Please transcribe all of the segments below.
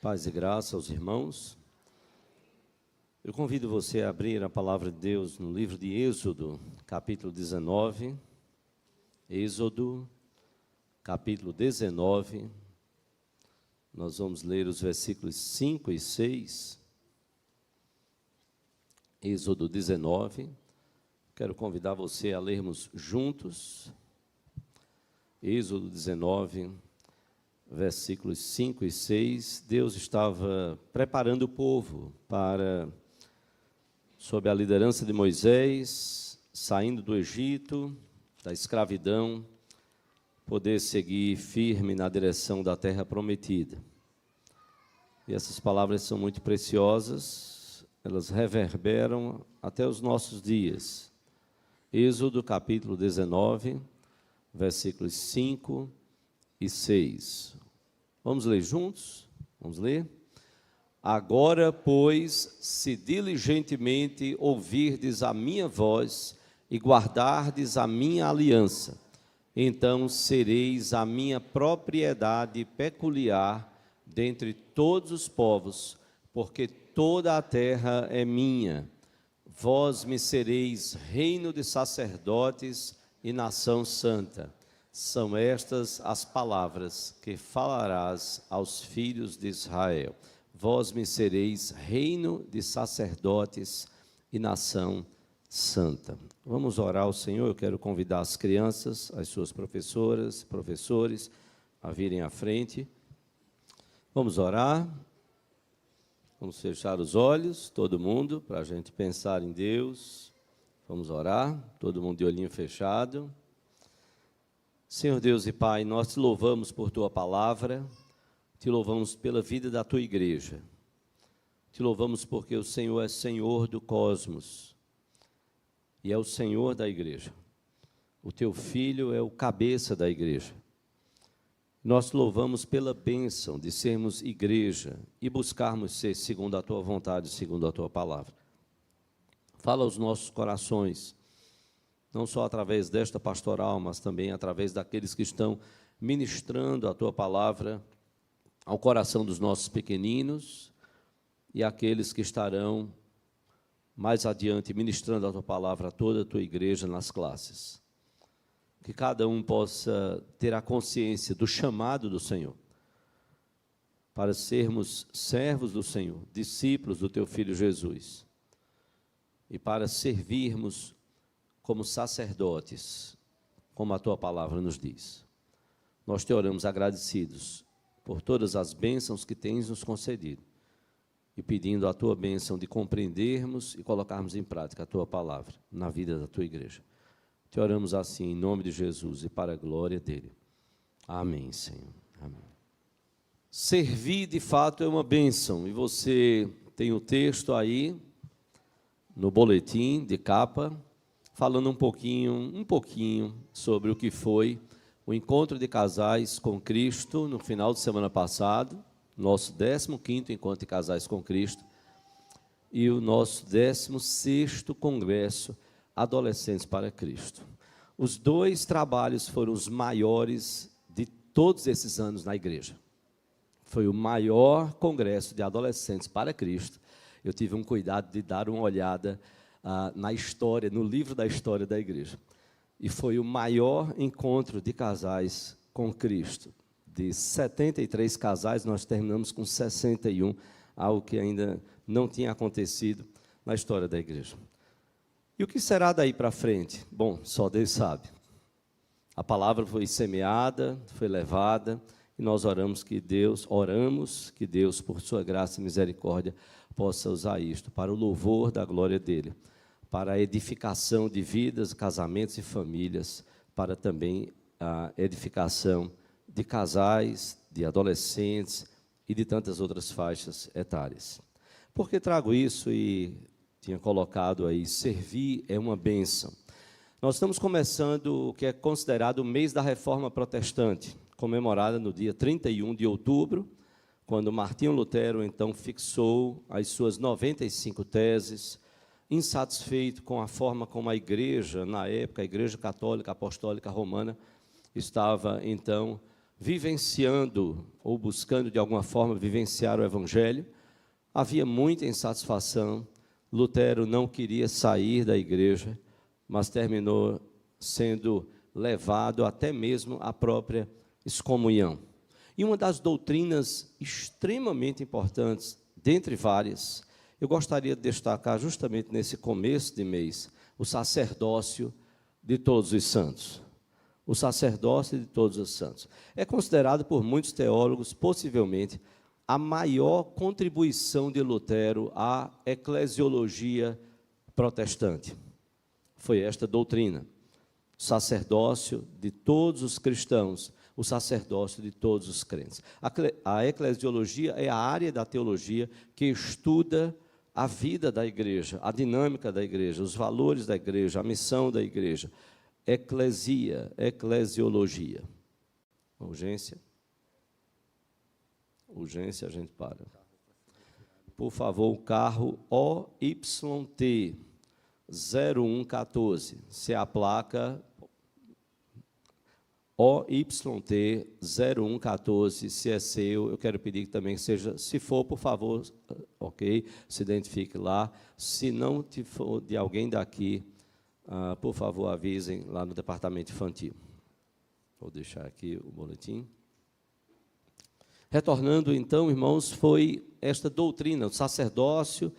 Paz e graça aos irmãos. Eu convido você a abrir a palavra de Deus no livro de Êxodo, capítulo 19. Êxodo, capítulo 19. Nós vamos ler os versículos 5 e 6. Êxodo 19. Quero convidar você a lermos juntos. Êxodo 19, versículos 5 e 6, Deus estava preparando o povo para, sob a liderança de Moisés, saindo do Egito, da escravidão, poder seguir firme na direção da terra prometida. E essas palavras são muito preciosas, elas reverberam até os nossos dias. Êxodo capítulo 19, versículos 5 e 6. Vamos ler juntos? Vamos ler? Agora, pois, se diligentemente ouvirdes a minha voz e guardardes a minha aliança, então sereis a minha propriedade peculiar dentre todos os povos, porque toda a terra é minha. Vós me sereis reino de sacerdotes e nação santa. São estas as palavras que falarás aos filhos de Israel. Vós me sereis reino de sacerdotes e nação santa. Vamos orar ao Senhor. Eu quero convidar as crianças, as suas professoras, professores, a virem à frente. Vamos orar. Vamos fechar os olhos, todo mundo, para a gente pensar em Deus. Vamos orar, todo mundo de olhinho fechado. Senhor Deus e Pai, nós te louvamos por Tua palavra, te louvamos pela vida da Tua igreja, te louvamos porque o Senhor é Senhor do cosmos e é o Senhor da igreja. O Teu Filho é o cabeça da igreja. Nós te louvamos pela bênção de sermos igreja e buscarmos ser segundo a Tua vontade, segundo a Tua palavra. Fala aos nossos corações, não só através desta pastoral, mas também através daqueles que estão ministrando a Tua palavra ao coração dos nossos pequeninos e aqueles que estarão mais adiante ministrando a Tua palavra a toda a Tua igreja nas classes. Que cada um possa ter a consciência do chamado do Senhor, para sermos servos do Senhor, discípulos do Teu Filho Jesus, e para servirmos como sacerdotes, como a Tua palavra nos diz. Nós te oramos agradecidos por todas as bênçãos que tens nos concedido e pedindo a Tua bênção de compreendermos e colocarmos em prática a Tua palavra na vida da Tua igreja. Te oramos assim, em nome de Jesus e para a glória dEle. Amém, Senhor. Amém. Servir, de fato, é uma bênção. E você tem o texto aí, no boletim de capa, falando um pouquinho sobre o que foi o encontro de casais com Cristo no final de semana passado, nosso 15º encontro de casais com Cristo, e o nosso 16º congresso Adolescentes para Cristo. Os dois trabalhos foram os maiores de todos esses anos na igreja. Foi o maior congresso de adolescentes para Cristo. Eu tive um cuidado de dar uma olhada na história, no livro da história da igreja. E foi o maior encontro de casais com Cristo. De 73 casais, nós terminamos com 61, algo que ainda não tinha acontecido na história da igreja. E o que será daí para frente? Bom, só Deus sabe. A palavra foi semeada, foi levada, e nós oramos que Deus, por sua graça e misericórdia, possa usar isto para o louvor da glória dEle, para a edificação de vidas, casamentos e famílias, para também a edificação de casais, de adolescentes e de tantas outras faixas etárias. Por que trago isso e tinha colocado aí, servir é uma bênção. Nós estamos começando o que é considerado o mês da Reforma Protestante, comemorada no dia 31 de outubro, quando Martinho Lutero, então, fixou as suas 95 teses, insatisfeito com a forma como a igreja, na época, a Igreja Católica Apostólica Romana, estava, então, vivenciando ou buscando de alguma forma vivenciar o Evangelho. Havia muita insatisfação. Lutero não queria sair da igreja, mas terminou sendo levado até mesmo à própria excomunhão. E uma das doutrinas extremamente importantes, dentre várias, eu gostaria de destacar justamente nesse começo de mês, o sacerdócio de todos os santos. O sacerdócio de todos os santos. É considerado por muitos teólogos, possivelmente, a maior contribuição de Lutero à eclesiologia protestante. Foi esta doutrina. O sacerdócio de todos os cristãos, o sacerdócio de todos os crentes. A eclesiologia é a área da teologia que estuda a vida da igreja, a dinâmica da igreja, os valores da igreja, a missão da igreja. Eclesia, eclesiologia. Urgência. Urgência, a gente para. Por favor, o carro OYT 0114. Se a placa OYT 0114, se é seu, eu quero pedir que também seja, se for, por favor, ok, se identifique lá. Se não for de alguém daqui, por favor, avisem lá no departamento infantil. Vou deixar aqui o boletim. Retornando, então, irmãos, foi esta doutrina, o sacerdócio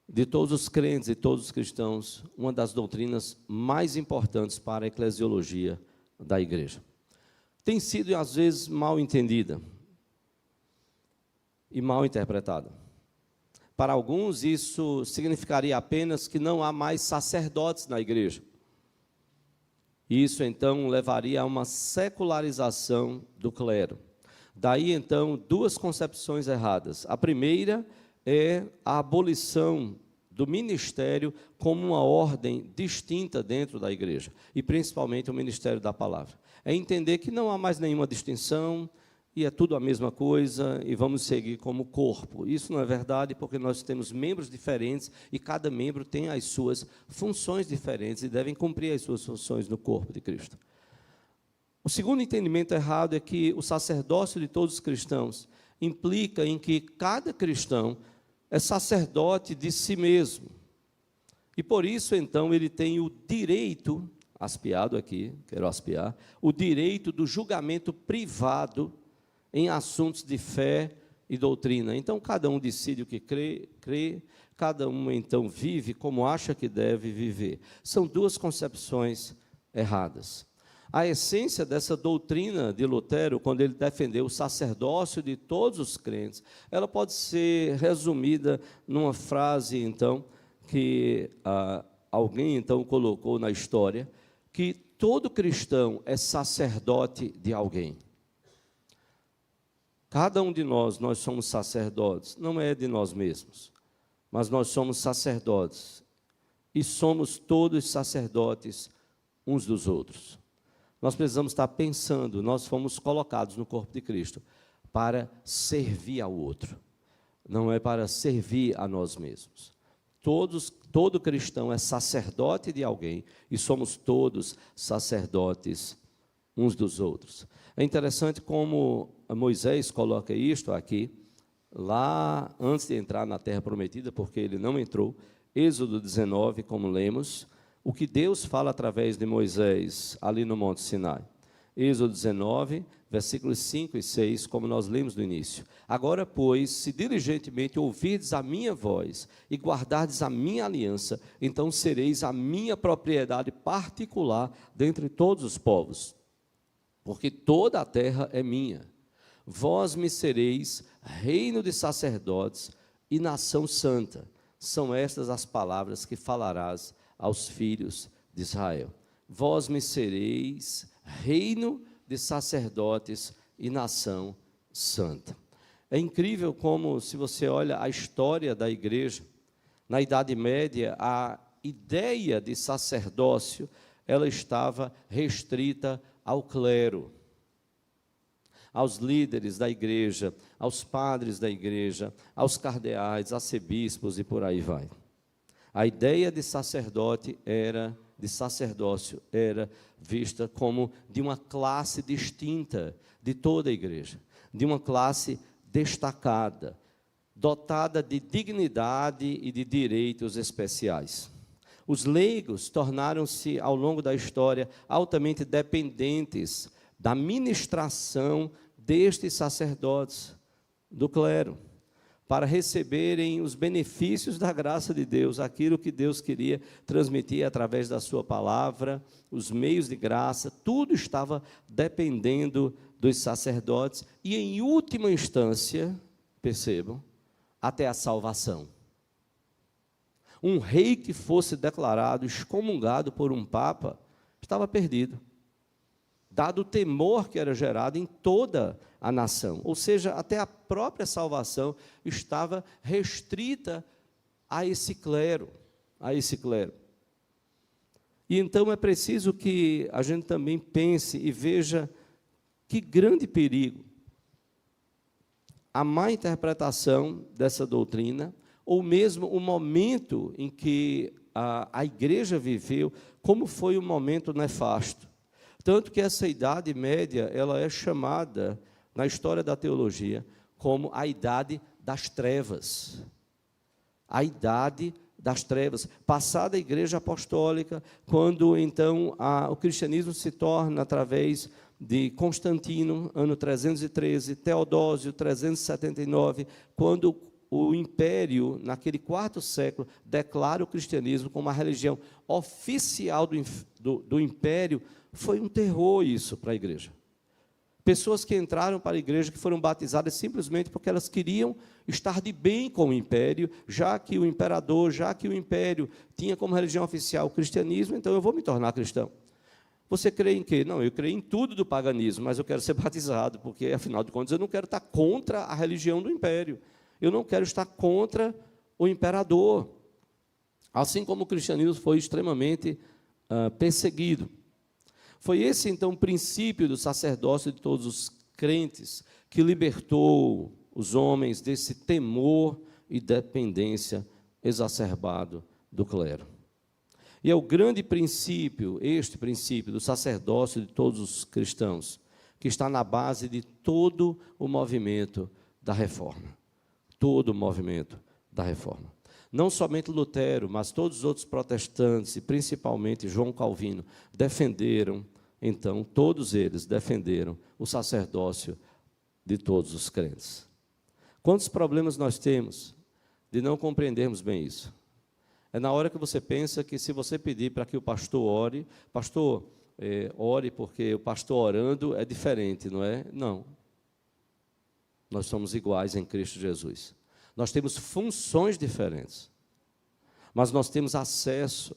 de todos os crentes e todos os cristãos, uma das doutrinas mais importantes para a eclesiologia da igreja. Tem sido, às vezes, mal entendida e mal interpretada. Para alguns, isso significaria apenas que não há mais sacerdotes na igreja. Isso, então, levaria a uma secularização do clero. Daí, então, duas concepções erradas. A primeira é a abolição do ministério como uma ordem distinta dentro da igreja, e principalmente o ministério da palavra. É entender que não há mais nenhuma distinção, e é tudo a mesma coisa, e vamos seguir como corpo. Isso não é verdade, porque nós temos membros diferentes, e cada membro tem as suas funções diferentes, e devem cumprir as suas funções no corpo de Cristo. O segundo entendimento errado é que o sacerdócio de todos os cristãos implica em que cada cristão é sacerdote de si mesmo. E por isso, então, ele tem o direito, aspiado aqui, quero aspiar, o direito do julgamento privado em assuntos de fé e doutrina. Então, cada um decide o que crê, cada um, então, vive como acha que deve viver. São duas concepções erradas. A essência dessa doutrina de Lutero, quando ele defendeu o sacerdócio de todos os crentes, ela pode ser resumida numa frase, então, que alguém, então, colocou na história, que todo cristão é sacerdote de alguém. Cada um de nós somos sacerdotes, não é de nós mesmos, mas nós somos sacerdotes, e somos todos sacerdotes uns dos outros. Nós precisamos estar pensando, nós fomos colocados no corpo de Cristo para servir ao outro, não é para servir a nós mesmos. Todo cristão é sacerdote de alguém e somos todos sacerdotes uns dos outros. É interessante como Moisés coloca isto aqui, lá antes de entrar na terra prometida, porque ele não entrou, Êxodo 19, como lemos, o que Deus fala através de Moisés ali no Monte Sinai. Êxodo 19, versículos 5 e 6, como nós lemos no início. Agora, pois, se diligentemente ouvirdes a minha voz e guardardes a minha aliança, então sereis a minha propriedade particular dentre todos os povos, porque toda a terra é minha. Vós me sereis reino de sacerdotes e nação santa. São estas as palavras que falarás aos filhos de Israel. Vós me sereis reino de sacerdotes e nação santa. É incrível como, se você olha a história da igreja, na Idade Média, a ideia de sacerdócio, ela estava restrita ao clero, aos líderes da igreja, aos padres da igreja, aos cardeais, arcebispos e por aí vai. A ideia de sacerdócio era vista como de uma classe distinta, de toda a igreja, de uma classe destacada, dotada de dignidade e de direitos especiais. Os leigos tornaram-se, ao longo da história, altamente dependentes da ministração destes sacerdotes do clero, para receberem os benefícios da graça de Deus, aquilo que Deus queria transmitir através da sua palavra, os meios de graça, tudo estava dependendo dos sacerdotes e, em última instância, percebam, até a salvação. Um rei que fosse declarado excomungado por um papa estava perdido, dado o temor que era gerado em toda a nação. Ou seja, até a própria salvação estava restrita a esse clero, E então é preciso que a gente também pense e veja que grande perigo a má interpretação dessa doutrina, ou mesmo o momento em que a igreja viveu, como foi um momento nefasto. Tanto que essa Idade Média, ela é chamada, na história da teologia, como a Idade das Trevas. A Idade das Trevas. Passada a Igreja Apostólica, quando então o cristianismo se torna, através de Constantino, ano 313, Teodósio, 379, quando o império, naquele quarto século, declara o cristianismo como a religião oficial do império, foi um terror isso para a igreja. Pessoas que entraram para a igreja, que foram batizadas simplesmente porque elas queriam estar de bem com o império, já que o império tinha como religião oficial o cristianismo, então eu vou me tornar cristão. Você crê em quê? Não, eu creio em tudo do paganismo, mas eu quero ser batizado, porque, afinal de contas, eu não quero estar contra a religião do império. Eu não quero estar contra o imperador. Assim como o cristianismo foi extremamente perseguido. Foi esse, então, o princípio do sacerdócio de todos os crentes que libertou os homens desse temor e dependência exacerbado do clero. E é o grande princípio, este princípio do sacerdócio de todos os cristãos, que está na base de todo o movimento da reforma. Todo o movimento da reforma. Não somente Lutero, mas todos os outros protestantes, e principalmente João Calvino, defenderam, então, todos eles defenderam o sacerdócio de todos os crentes. Quantos problemas nós temos de não compreendermos bem isso? É na hora que você pensa que, se você pedir para que o pastor ore, pastor, ore porque o pastor orando é diferente, não é? Não. Nós somos iguais em Cristo Jesus. Nós temos funções diferentes, mas nós temos acesso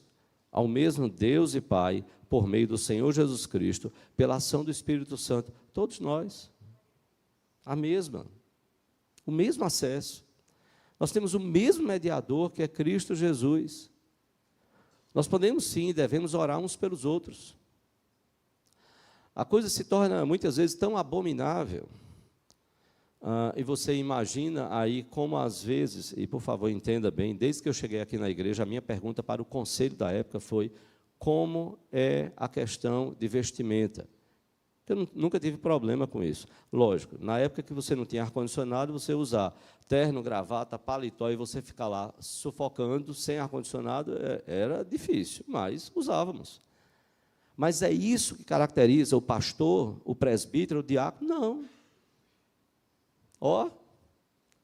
ao mesmo Deus e Pai por meio do Senhor Jesus Cristo, pela ação do Espírito Santo. Todos nós, o mesmo acesso. Nós temos o mesmo mediador, que é Cristo Jesus. Nós podemos sim e devemos orar uns pelos outros. A coisa se torna muitas vezes tão abominável, e você imagina aí como às vezes, e por favor entenda bem, desde que eu cheguei aqui na igreja, a minha pergunta para o conselho da época foi: como é a questão de vestimenta? Eu nunca tive problema com isso. Lógico, na época que você não tinha ar-condicionado, você usar terno, gravata, paletó e você ficar lá sufocando, sem ar-condicionado, era difícil, mas usávamos. Mas é isso que caracteriza o pastor, o presbítero, o diácono? Não.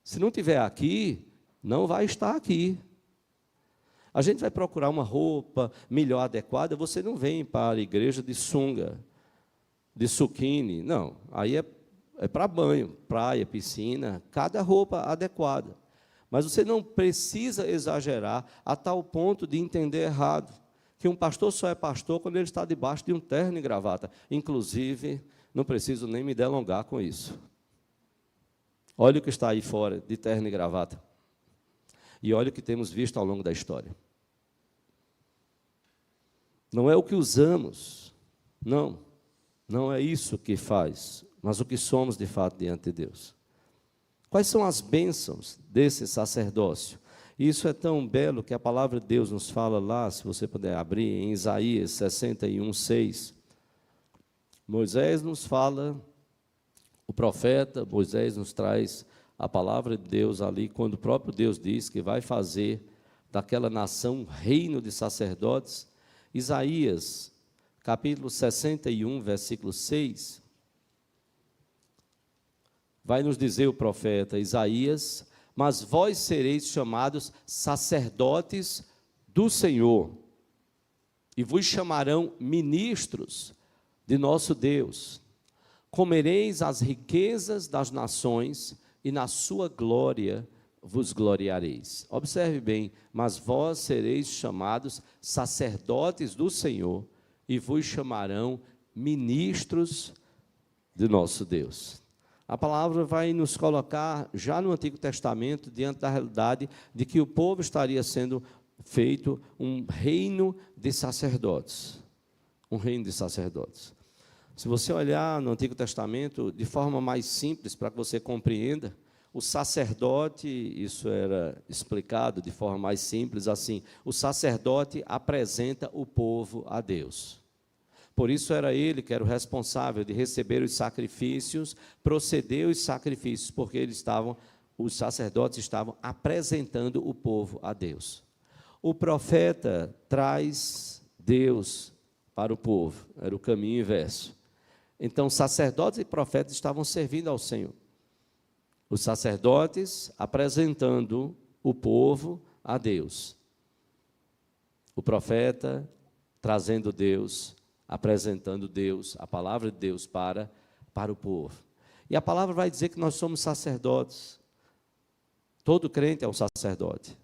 Se não tiver aqui, não vai estar aqui. A gente vai procurar uma roupa melhor adequada, você não vem para a igreja de sunga, de suquine, não. Aí é para banho, praia, piscina, cada roupa adequada. Mas você não precisa exagerar a tal ponto de entender errado, que um pastor só é pastor quando ele está debaixo de um terno e gravata. Inclusive, não preciso nem me delongar com isso. Olha o que está aí fora de terno e gravata. E olha o que temos visto ao longo da história. Não é o que usamos, não é isso que faz, mas o que somos de fato diante de Deus. Quais são as bênçãos desse sacerdócio? Isso é tão belo que a palavra de Deus nos fala lá, se você puder abrir, em Isaías 61:6. Moisés nos fala O profeta Moisés nos traz a palavra de Deus ali, quando o próprio Deus diz que vai fazer daquela nação um reino de sacerdotes. Isaías, capítulo 61, versículo 6, vai nos dizer o profeta Isaías: mas vós sereis chamados sacerdotes do Senhor, e vos chamarão ministros de nosso Deus. Comereis as riquezas das nações, e na sua glória vos gloriareis. Observe bem: mas vós sereis chamados sacerdotes do Senhor, e vos chamarão ministros de nosso Deus. A palavra vai nos colocar já no Antigo Testamento diante da realidade de que o povo estaria sendo feito um reino de sacerdotes. Um reino de sacerdotes. Se você olhar no Antigo Testamento de forma mais simples, para que você compreenda, o sacerdote, isso era explicado de forma mais simples assim: o sacerdote apresenta o povo a Deus. Por isso era ele que era o responsável de receber os sacrifícios, proceder os sacrifícios, porque os sacerdotes estavam apresentando o povo a Deus. O profeta traz Deus para o povo, era o caminho inverso. Então, sacerdotes e profetas estavam servindo ao Senhor. Os sacerdotes apresentando o povo a Deus. O profeta trazendo Deus, apresentando Deus, a palavra de Deus para o povo. E a palavra vai dizer que nós somos sacerdotes. Todo crente é um sacerdote.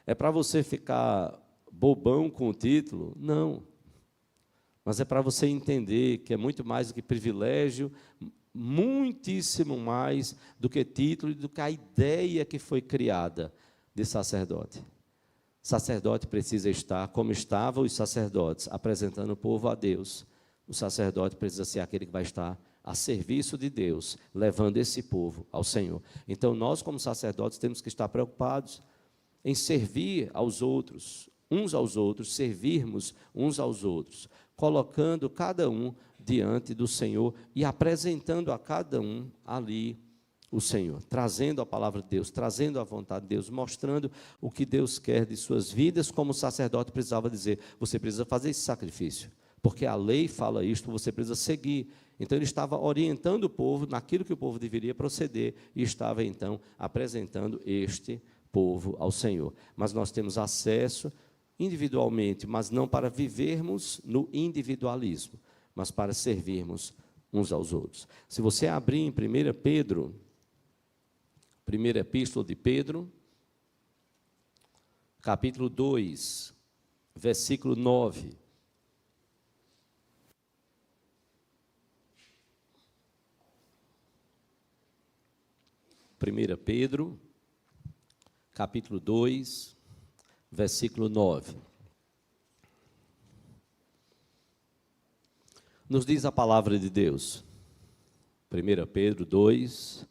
É para você ficar bobão com o título? Não. Mas é para você entender que é muito mais do que privilégio, muitíssimo mais do que título e do que a ideia que foi criada de sacerdote. Sacerdote precisa estar como estavam os sacerdotes, apresentando o povo a Deus. O sacerdote precisa ser aquele que vai estar a serviço de Deus, levando esse povo ao Senhor. Então, nós, como sacerdotes, temos que estar preocupados em servir aos outros, uns aos outros, servirmos uns aos outros, colocando cada um diante do Senhor e apresentando a cada um ali o Senhor, trazendo a palavra de Deus, trazendo a vontade de Deus, mostrando o que Deus quer de suas vidas, como o sacerdote precisava dizer: você precisa fazer esse sacrifício, porque a lei fala isto, você precisa seguir. Então ele estava orientando o povo naquilo que o povo deveria proceder e estava então apresentando este povo ao Senhor. Mas nós temos acesso individualmente, mas não para vivermos no individualismo, mas para servirmos uns aos outros. Se você abrir em 1 Pedro, primeira epístola de Pedro, capítulo 2, versículo 9. Primeira Pedro, capítulo 2, versículo 9. Nos diz a palavra de Deus. 1 Pedro 2,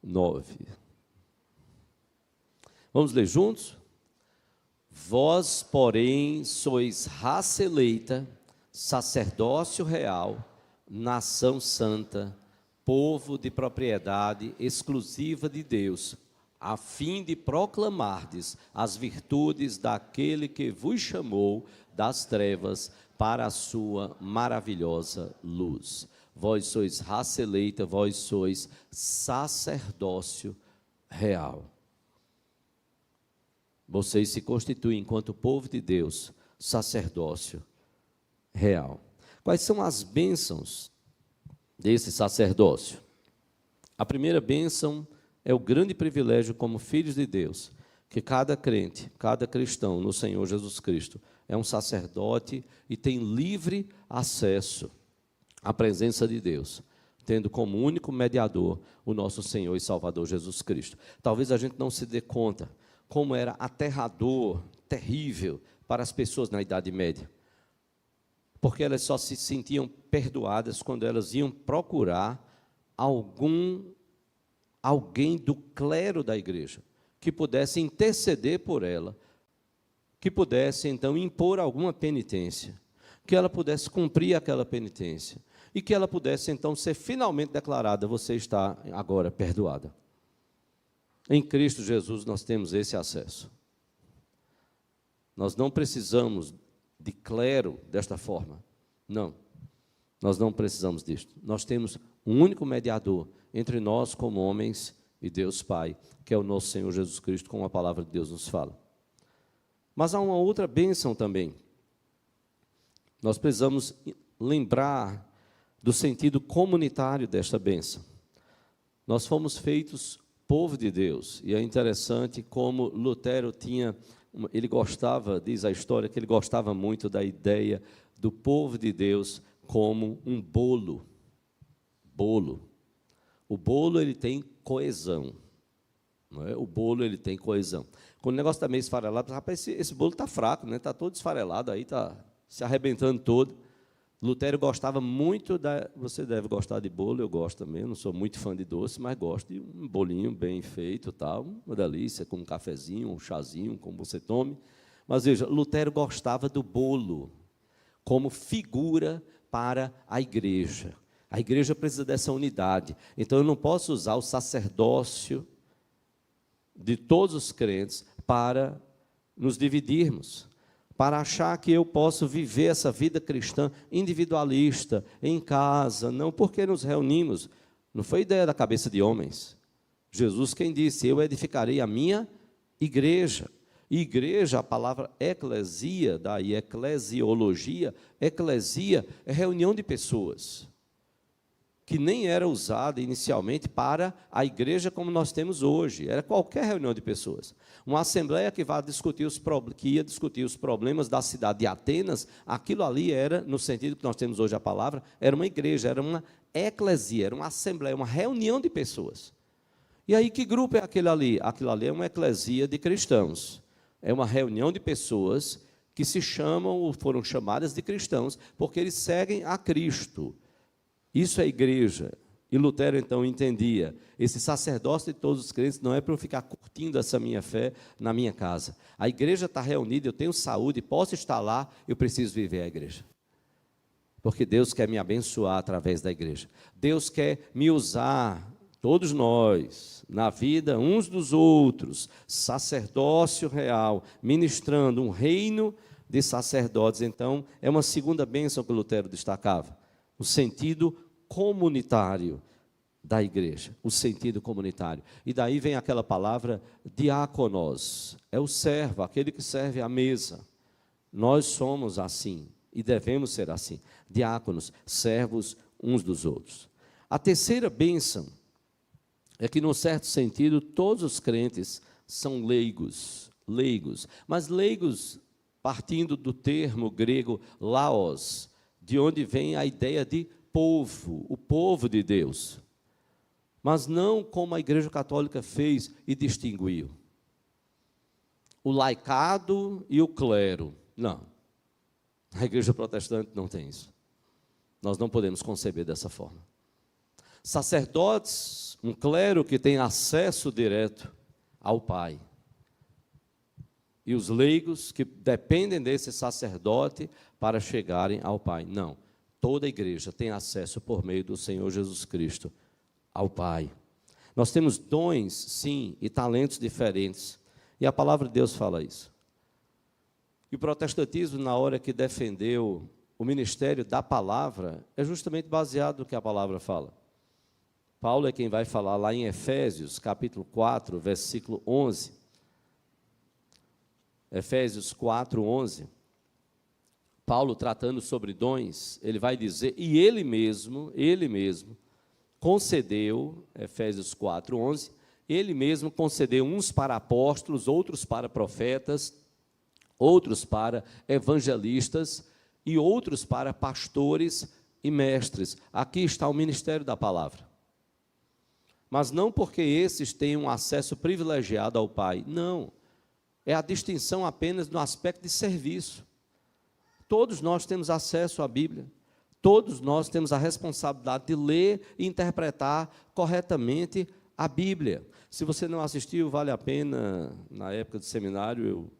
9. Vamos ler juntos? Vós, porém, sois raça eleita, sacerdócio real, nação santa, povo de propriedade exclusiva de Deus, a fim de proclamardes as virtudes daquele que vos chamou das trevas para a sua maravilhosa luz. Vós sois raça eleita, vós sois sacerdócio real. Vocês se constituem, enquanto povo de Deus, sacerdócio real. Quais são as bênçãos desse sacerdócio? A primeira bênção é o grande privilégio como filhos de Deus, que cada crente, cada cristão no Senhor Jesus Cristo é um sacerdote e tem livre acesso à presença de Deus, tendo como único mediador o nosso Senhor e Salvador Jesus Cristo. Talvez a gente não se dê conta como era aterrador, terrível para as pessoas na Idade Média, porque elas só se sentiam perdoadas quando elas iam procurar alguém do clero da igreja, que pudesse interceder por ela, que pudesse então impor alguma penitência, que ela pudesse cumprir aquela penitência. e que ela pudesse então ser finalmente declarada: você está agora perdoada. Em Cristo Jesus nós temos esse acesso. Nós não precisamos de clero desta forma. Não, nós não precisamos disto. Nós temos um único mediador entre nós como homens e Deus Pai, que é o nosso Senhor Jesus Cristo, como a palavra de Deus nos fala. Mas há uma outra bênção também. Nós precisamos lembrar do sentido comunitário desta bênção. Nós fomos feitos povo de Deus, e é interessante como Lutero ele gostava, diz a história, que ele gostava muito da ideia do povo de Deus como um bolo. Bolo. O bolo, ele tem coesão. Não é? O bolo, ele tem coesão. Quando o negócio está meio esfarelado, rapaz, esse bolo está fraco, né? Está todo esfarelado, aí está se arrebentando todo. Lutero gostava muito você deve gostar de bolo, eu gosto também, eu não sou muito fã de doce, mas gosto de um bolinho bem feito, tal, uma delícia, com um cafezinho, um chazinho, como você tome. Mas veja, Lutero gostava do bolo como figura para a igreja. A igreja precisa dessa unidade. Então eu não posso usar o sacerdócio de todos os crentes para nos dividirmos, para achar que eu posso viver essa vida cristã individualista, em casa, não, porque nos reunimos. Não foi ideia da cabeça de homens. Jesus quem disse: eu edificarei a minha igreja. Igreja, a palavra eclesia, daí eclesiologia, eclesia é reunião de pessoas, que nem era usada inicialmente para a igreja como nós temos hoje, era qualquer reunião de pessoas. Uma assembleia que ia discutir os problemas da cidade de Atenas, aquilo ali era, no sentido que nós temos hoje a palavra, era uma igreja, era uma eclesia, era uma assembleia, uma reunião de pessoas. E aí, que grupo é aquele ali? Aquilo ali é uma eclesia de cristãos, é uma reunião de pessoas que se chamam, ou foram chamadas de cristãos, porque eles seguem a Cristo. Isso é igreja. E Lutero, então, entendia, esse sacerdócio de todos os crentes não é para eu ficar curtindo essa minha fé na minha casa. A igreja está reunida, eu tenho saúde, posso estar lá, eu preciso viver a igreja. Porque Deus quer me abençoar através da igreja. Deus quer me usar, todos nós, na vida uns dos outros, sacerdócio real, ministrando um reino de sacerdotes. Então, é uma segunda bênção que Lutero destacava. O sentido comunitário da igreja, o sentido comunitário. E daí vem aquela palavra diáconos, é o servo, aquele que serve à mesa. Nós somos assim e devemos ser assim, diáconos, servos uns dos outros. A terceira bênção é que, num certo sentido, todos os crentes são leigos, mas leigos partindo do termo grego laos, de onde vem a ideia de povo, o povo de Deus. Mas não como a Igreja Católica fez e distinguiu. O laicado e o clero. Não. A Igreja Protestante não tem isso. Nós não podemos conceber dessa forma. Sacerdotes, um clero que tem acesso direto ao Pai. E os leigos que dependem desse sacerdote para chegarem ao Pai. Não, toda a igreja tem acesso por meio do Senhor Jesus Cristo ao Pai. Nós temos dons, sim, e talentos diferentes, e a palavra de Deus fala isso. E o protestantismo, na hora que defendeu o ministério da palavra, é justamente baseado no que a palavra fala. Paulo é quem vai falar lá em Efésios, capítulo 4, versículo 11. Efésios 4, 11. Paulo, tratando sobre dons, ele vai dizer, e ele mesmo concedeu, Efésios 4, 11, ele mesmo concedeu uns para apóstolos, outros para profetas, outros para evangelistas e outros para pastores e mestres. Aqui está o ministério da palavra. Mas não porque esses tenham acesso privilegiado ao Pai, não. É a distinção apenas no aspecto de serviço. Todos nós temos acesso à Bíblia. Todos nós temos a responsabilidade de ler e interpretar corretamente a Bíblia. Se você não assistiu, vale a pena. Na época do seminário, eu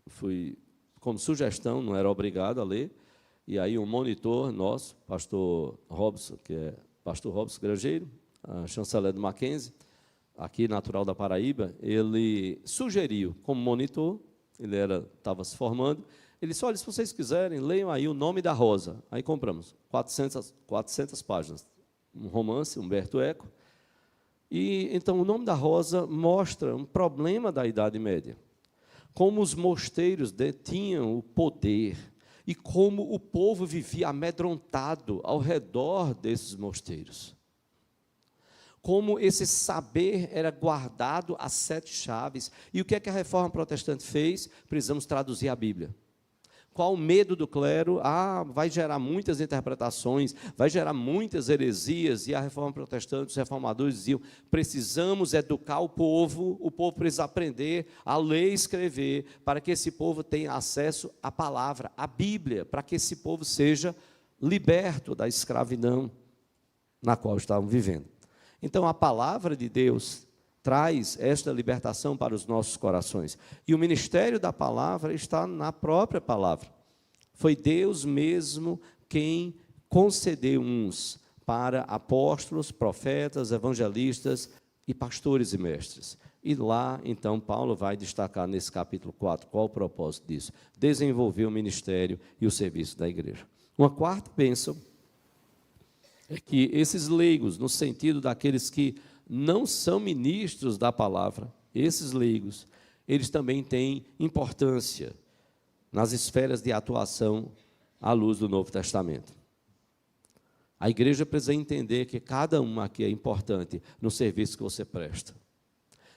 fui como sugestão, não era obrigado a ler. e aí um monitor nosso, pastor Robson, que é pastor Robson Grangeiro, a chanceler do Mackenzie, aqui natural da Paraíba, ele sugeriu como monitor, ele estava se formando, ele disse, olha, se vocês quiserem, leiam aí O Nome da Rosa. Aí compramos 400 páginas, um romance, Humberto Eco, e então O Nome da Rosa mostra um problema da Idade Média, como os mosteiros detinham o poder e como o povo vivia amedrontado ao redor desses mosteiros. Como esse saber era guardado a 7 chaves. E o que é que a Reforma Protestante fez? Precisamos traduzir a Bíblia. Qual o medo do clero? Vai gerar muitas interpretações, vai gerar muitas heresias, e a Reforma Protestante, os reformadores diziam, precisamos educar o povo precisa aprender a ler e escrever, para que esse povo tenha acesso à palavra, à Bíblia, para que esse povo seja liberto da escravidão na qual estavam vivendo. Então, a palavra de Deus traz esta libertação para os nossos corações. E o ministério da palavra está na própria palavra. Foi Deus mesmo quem concedeu uns para apóstolos, profetas, evangelistas e pastores e mestres. E lá, então, Paulo vai destacar nesse capítulo 4 qual o propósito disso. Desenvolver o ministério e o serviço da igreja. Uma quarta bênção é que esses leigos, no sentido daqueles que não são ministros da palavra, esses leigos, eles também têm importância nas esferas de atuação à luz do Novo Testamento. A igreja precisa entender que cada um aqui é importante no serviço que você presta,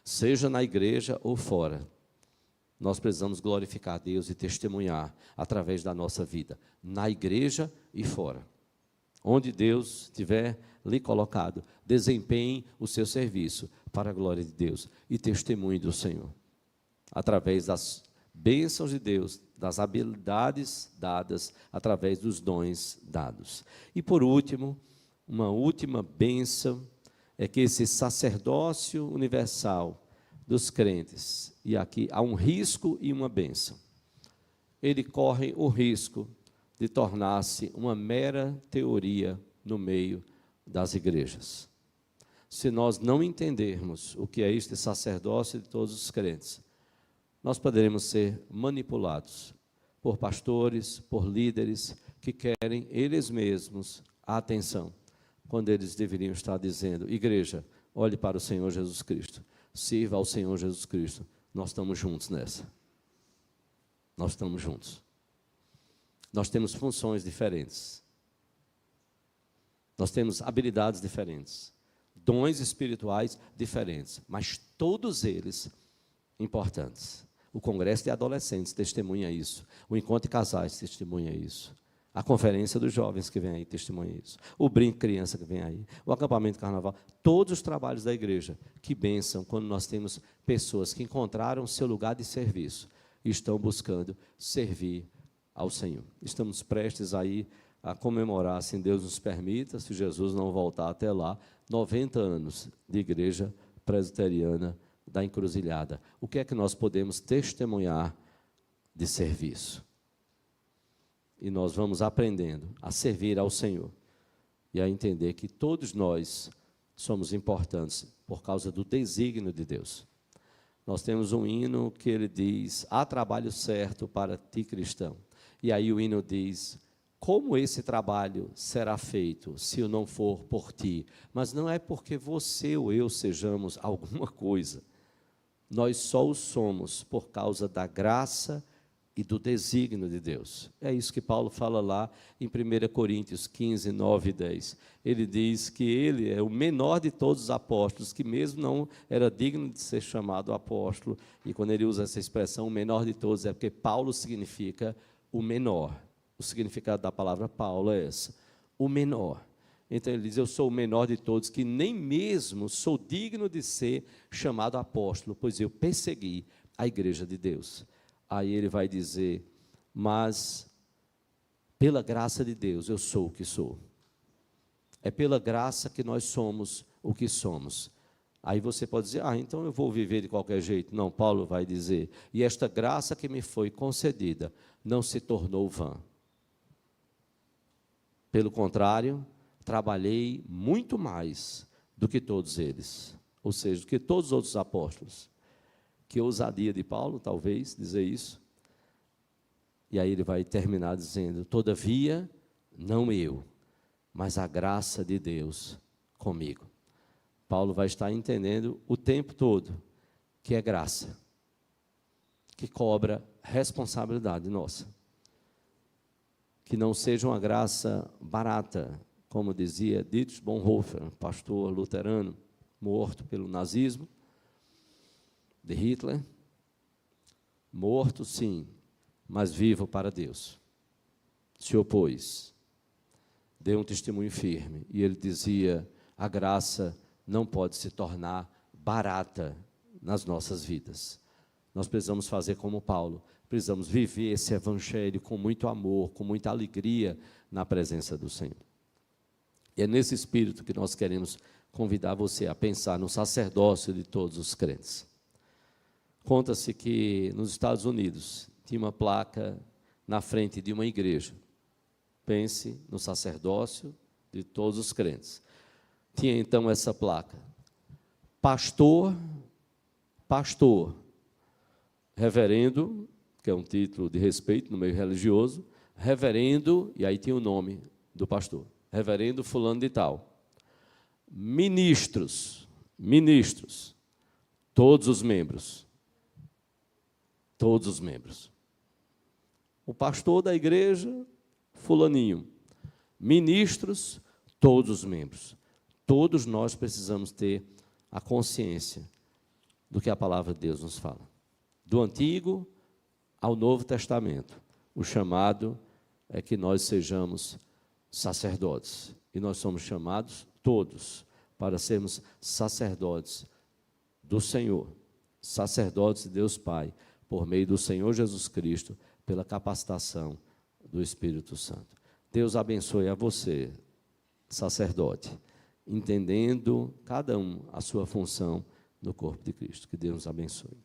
seja na igreja ou fora. Nós precisamos glorificar Deus e testemunhar através da nossa vida, na igreja e fora. Onde Deus estiver lhe colocado, desempenhe o seu serviço para a glória de Deus e testemunhe do Senhor, através das bênçãos de Deus, das habilidades dadas, através dos dons dados. E por último, uma última bênção é que esse sacerdócio universal dos crentes, e aqui há um risco e uma bênção, ele corre o risco de tornar-se uma mera teoria no meio das igrejas. Se nós não entendermos o que é este sacerdócio de todos os crentes, nós poderemos ser manipulados por pastores, por líderes que querem eles mesmos a atenção, quando eles deveriam estar dizendo, igreja, olhe para o Senhor Jesus Cristo, sirva ao Senhor Jesus Cristo. Nós estamos juntos nessa. Nós estamos juntos. Nós temos funções diferentes. Nós temos habilidades diferentes, dons espirituais diferentes, mas todos eles importantes. O Congresso de Adolescentes testemunha isso. O Encontro de Casais testemunha isso. A Conferência dos Jovens que vem aí testemunha isso. O Brinco Criança que vem aí. O Acampamento Carnaval. Todos os trabalhos da igreja. Que bênção quando nós temos pessoas que encontraram seu lugar de serviço e estão buscando servir ao Senhor. Estamos prestes aí a comemorar, se Deus nos permita, se Jesus não voltar até lá, 90 anos de igreja presbiteriana da Encruzilhada. O que é que nós podemos testemunhar de serviço? E nós vamos aprendendo a servir ao Senhor e a entender que todos nós somos importantes por causa do desígnio de Deus. Nós temos um hino que ele diz, há trabalho certo para ti, cristão. E aí o hino diz, como esse trabalho será feito se eu não for por ti? Mas não é porque você ou eu sejamos alguma coisa. Nós só o somos por causa da graça e do desígnio de Deus. É isso que Paulo fala lá em 1 Coríntios 15, 9 e 10. Ele diz que ele é o menor de todos os apóstolos, que mesmo não era digno de ser chamado apóstolo, e quando ele usa essa expressão, o menor de todos, é porque Paulo significa o menor. O significado da palavra Paulo é esse, o menor. Então ele diz, eu sou o menor de todos, que nem mesmo sou digno de ser chamado apóstolo, pois eu persegui a igreja de Deus. Aí ele vai dizer, mas pela graça de Deus eu sou o que sou. É pela graça que nós somos o que somos. Aí você pode dizer, então eu vou viver de qualquer jeito. Não, Paulo vai dizer, e esta graça que me foi concedida não se tornou vã. Pelo contrário, trabalhei muito mais do que todos eles, ou seja, do que todos os outros apóstolos. Que ousadia de Paulo, talvez, dizer isso. E aí ele vai terminar dizendo: todavia, não eu, mas a graça de Deus comigo. Paulo vai estar entendendo o tempo todo que é graça, que cobra responsabilidade nossa. Que não seja uma graça barata, como dizia Dietrich Bonhoeffer, pastor luterano, morto pelo nazismo, de Hitler. Morto, sim, mas vivo para Deus. Se opôs, deu um testemunho firme, e ele dizia: a graça não pode se tornar barata nas nossas vidas. Nós precisamos fazer como Paulo, precisamos viver esse evangelho com muito amor, com muita alegria na presença do Senhor. E é nesse espírito que nós queremos convidar você a pensar no sacerdócio de todos os crentes. Conta-se que nos Estados Unidos tinha uma placa na frente de uma igreja. Pense no sacerdócio de todos os crentes. Tinha então essa placa: pastor, reverendo, que é um título de respeito no meio religioso, reverendo, e aí tinha o nome do pastor, reverendo fulano de tal. Ministros, todos os membros. O pastor da igreja, fulaninho. Ministros, todos os membros. Todos nós precisamos ter a consciência do que a palavra de Deus nos fala. Do Antigo ao Novo Testamento, o chamado é que nós sejamos sacerdotes. E nós somos chamados todos para sermos sacerdotes do Senhor, sacerdotes de Deus Pai, por meio do Senhor Jesus Cristo, pela capacitação do Espírito Santo. Deus abençoe a você, sacerdote, entendendo cada um a sua função no corpo de Cristo. Que Deus nos abençoe.